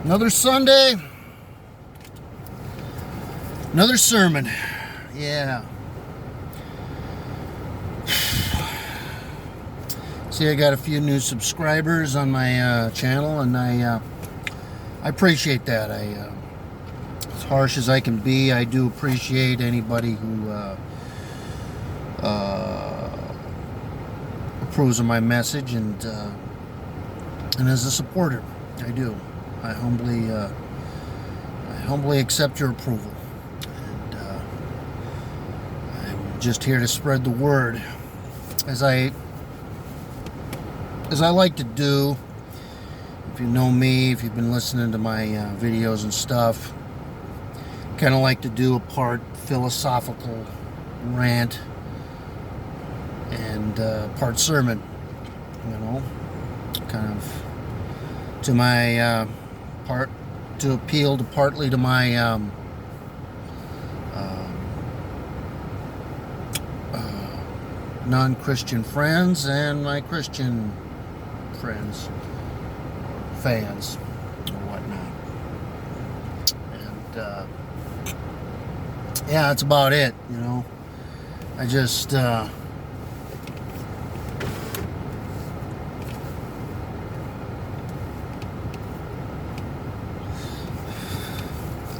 Another Sunday, another sermon. Yeah. See, I got a few new subscribers on my channel, and I appreciate that. As harsh as I can be, I do appreciate anybody who approves of my message and is a supporter. I do. I humbly accept your approval, and I'm just here to spread the word, as I like to do. If you know me, if you've been listening to my videos and stuff, kind of like to do a part philosophical rant and part sermon, kind of to my part, to appeal to partly to my non-Christian friends and my Christian friends, fans, or whatnot. And yeah, that's about it. I just that's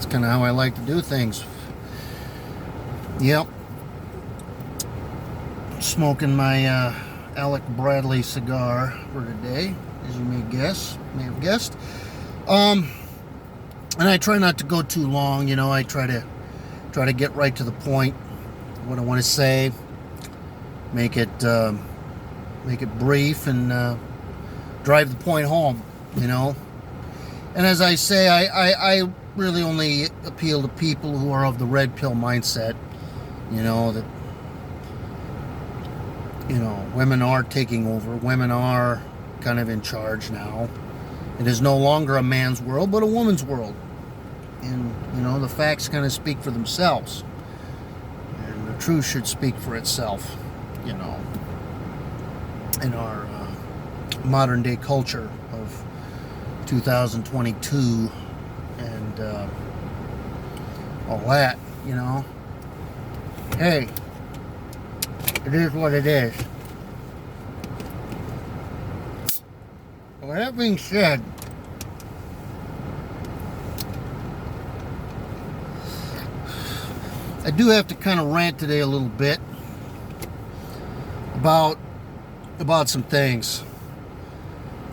kind of how I like to do things. Yep. Smoking my Alec Bradley cigar for today, as you may have guessed. And I try not to go too long. I try to get right to the point. What I want to say, make it brief and drive the point home. And as I say, I really only appeal to people who are of the red pill mindset. That women are taking over. Women are kind of in charge now. It is no longer a man's world, but a woman's world. And, the facts kind of speak for themselves. And the truth should speak for itself, in our modern day culture of 2022 and all that, Hey, it is what it is. With that being said, I do have to kind of rant today a little bit about some things.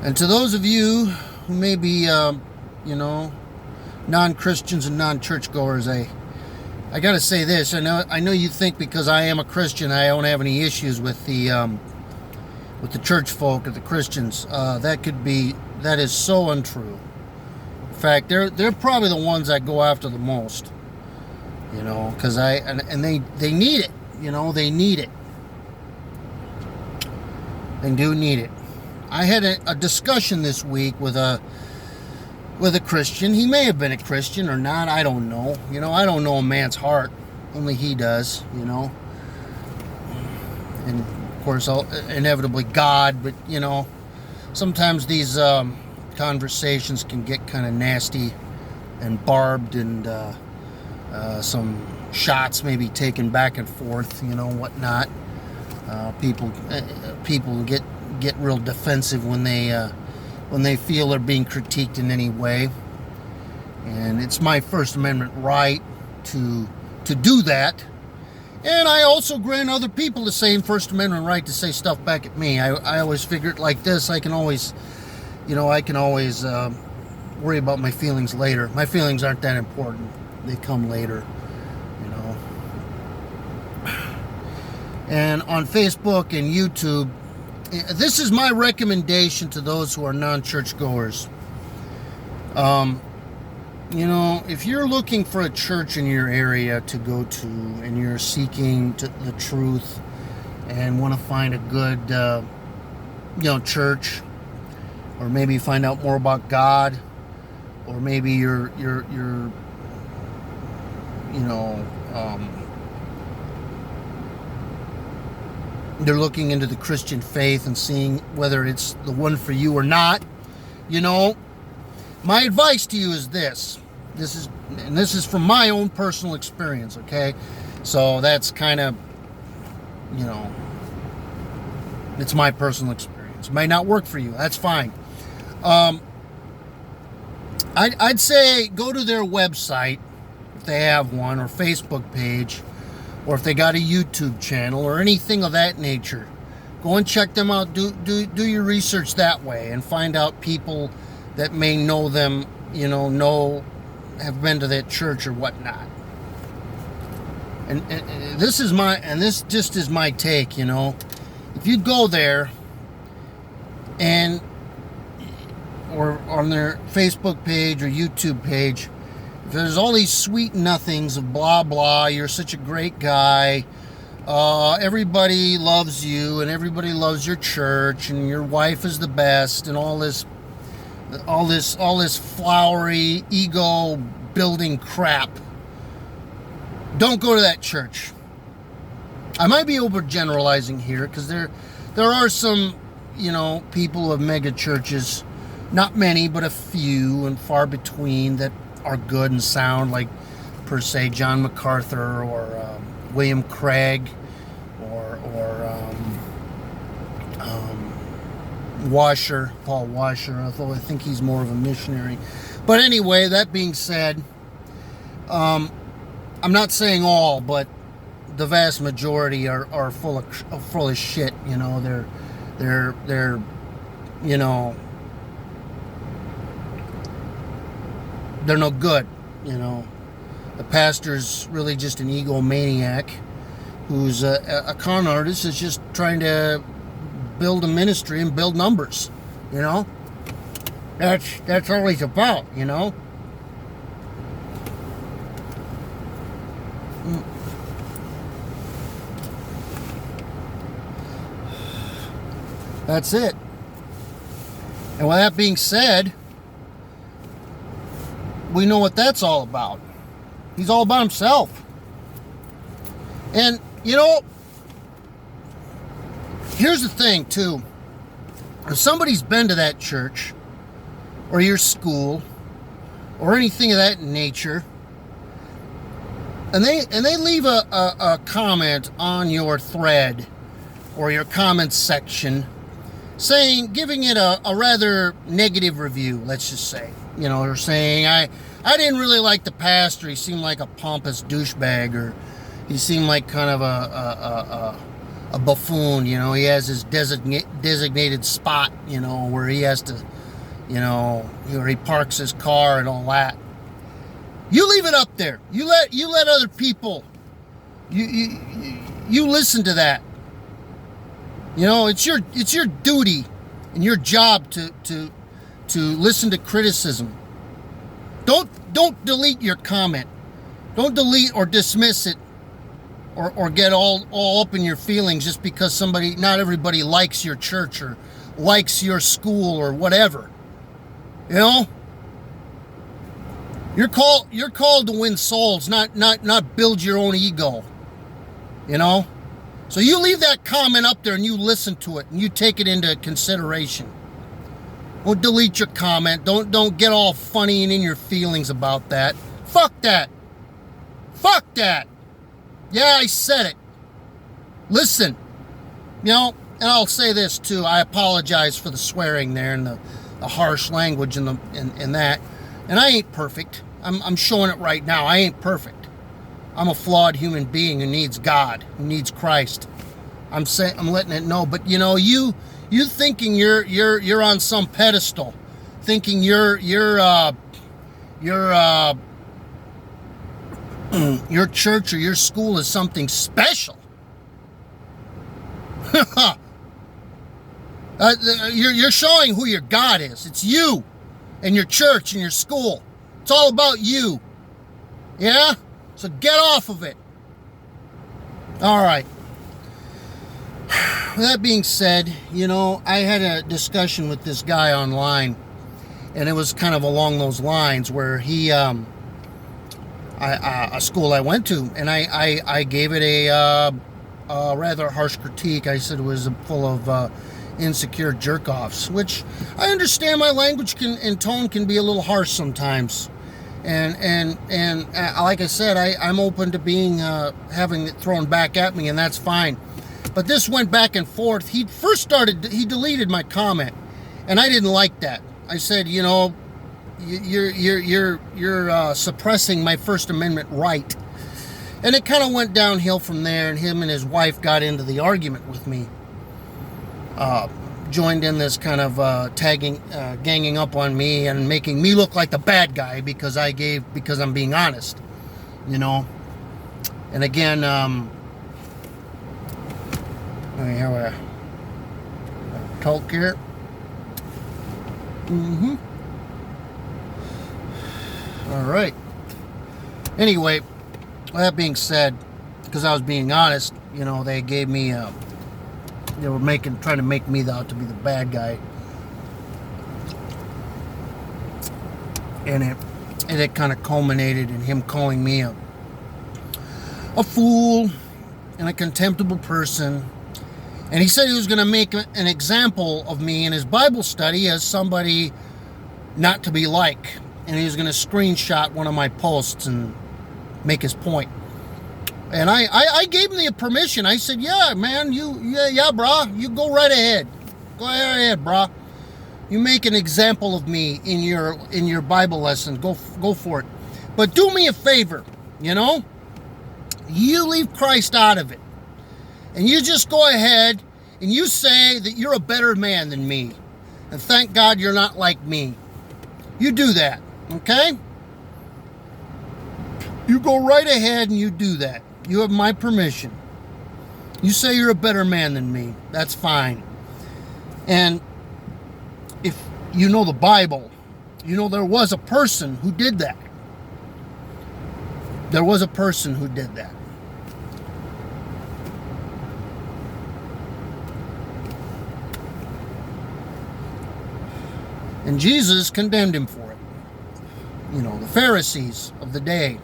And to those of you who may be, non-Christians and non-churchgoers, I got to say this. I know you think because I am a Christian, I don't have any issues with the church folk or the Christians. That is so untrue. In fact, they're probably the ones I go after the most. Because they need it. They need it. They do need it. I had a discussion this week with a Christian. He may have been a Christian or not. I don't know. I don't know a man's heart. Only he does. And of course, inevitably God. But sometimes these conversations can get kind of nasty and barbed, and some shots may be taken back and forth. Whatnot. People get real defensive when they feel they're being critiqued in any way. And it's my First Amendment right to do that. And I also grant other people the same First Amendment right to say stuff back at me. I always figure it like this. I can always worry about my feelings later. My feelings aren't that important. They come later, And on Facebook and YouTube, this is my recommendation to those who are non-churchgoers. If you're looking for a church in your area to go to, and you're seeking the truth and want to find a good, church, or maybe find out more about God, or maybe you're they're looking into the Christian faith and seeing whether it's the one for you or not. my advice to you is this. This is from my own personal experience, okay? So that's kind of, you know, it's my personal experience. It might not work for you. That's fine. I'd say go to their website, if they have one, or Facebook page, or if they got a YouTube channel or anything of that nature. Go and check them out. Do your research that way and find out people that may know them, you know have been to that church or whatnot. And this just is my take, you know. If you go there and or on their Facebook page or YouTube page, if there's all these sweet nothings of blah blah, you're such a great guy, everybody loves you and everybody loves your church and your wife is the best and all this flowery ego building crap, don't go to that church. I might be overgeneralizing here because there are some, you know, people of mega churches, not many, but a few and far between, that are good and sound, like per se John MacArthur or William Craig or Paul Washer, although I think he's more of a missionary. But anyway, that being said, I'm not saying all, but the vast majority are full of shit. You know, they're you know, they're no good. You know, the pastor's really just an egomaniac who's a con artist, is just trying to build a ministry and build numbers. You know, that's all he's about. You know. That's it. And with that being said, we know what that's all about. He's all about himself. And, you know, here's the thing, too. If somebody's been to that church or your school or anything of that nature, and they leave a comment on your thread or your comment section giving it a rather negative review, let's just say. You know, or saying, I didn't really like the pastor. He seemed like a pompous douchebag, or he seemed like kind of a buffoon. You know, he has his designated spot, you know, where he has to, you know, where he parks his car and all that. You leave it up there. You let other people. You listen to that. You know, it's your duty and your job to listen to criticism. Don't delete your comment. Don't delete or dismiss it or get all up in your feelings just because not everybody likes your church or likes your school or whatever. You know? You're called to win souls, not build your own ego. You know? So you leave that comment up there and you listen to it and you take it into consideration. Don't delete your comment. Don't get all funny and in your feelings about that. Fuck that. Fuck that. Yeah, I said it. Listen, you know, and I'll say this too. I apologize for the swearing there and the harsh language and that. And I ain't perfect. I'm showing it right now. I ain't perfect. I'm a flawed human being who needs God, who needs Christ. I'm letting it know. But you know, you thinking you're on some pedestal, thinking your church or your school is something special. You're showing who your God is. It's you and your church and your school. It's all about you. Yeah? So get off of it. All right. With that being said, you know, I had a discussion with this guy online, and it was kind of along those lines where he, a school I went to, and I gave it a rather harsh critique. I said it was full of insecure jerk-offs, which I understand my language and tone can be a little harsh sometimes. And like I said, I'm open to being having it thrown back at me, and that's fine. But this went back and forth. He deleted my comment, and I didn't like that. I said, you know, you're suppressing my First Amendment right. And it kind of went downhill from there, and him and his wife got into the argument with me. Joined in this kind of ganging up on me and making me look like the bad guy because I'm being honest, you know. And again, let me have a talk here. All right. Anyway, with that being said, because I was being honest, you know, they gave me, they were trying to make me out to be the bad guy. And it kind of culminated in him calling me a fool and a contemptible person. And he said he was going to make an example of me in his Bible study as somebody not to be like. And he was going to screenshot one of my posts and make his point. And I gave him the permission. I said, yeah, man, yeah, brah, you go right ahead. Go ahead, brah. You make an example of me in your Bible lesson. Go for it. But do me a favor, you know? You leave Christ out of it. And you just go ahead and you say that you're a better man than me. And thank God you're not like me. You do that, okay? You go right ahead and you do that. You have my permission. You say you're a better man than me. That's fine. And if you know the Bible, you know there was a person who did that. There was a person who did that. And Jesus condemned him for it. You know, the Pharisees of the day.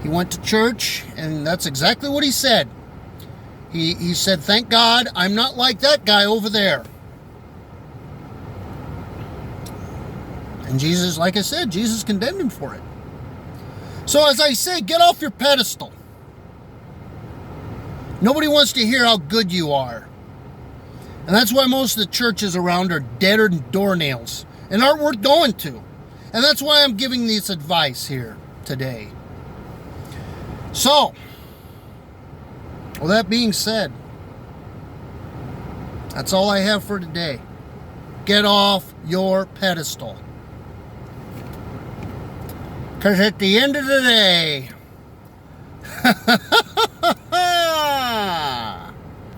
He went to church, and that's exactly what he said. He said, thank God I'm not like that guy over there. And Jesus, like I said, Jesus condemned him for it. So as I say, get off your pedestal. Nobody wants to hear how good you are. And that's why most of the churches around are deader than doornails and aren't worth going to. And that's why I'm giving this advice here today. So, with that being said, that's all I have for today. Get off your pedestal. Because at the end of the day,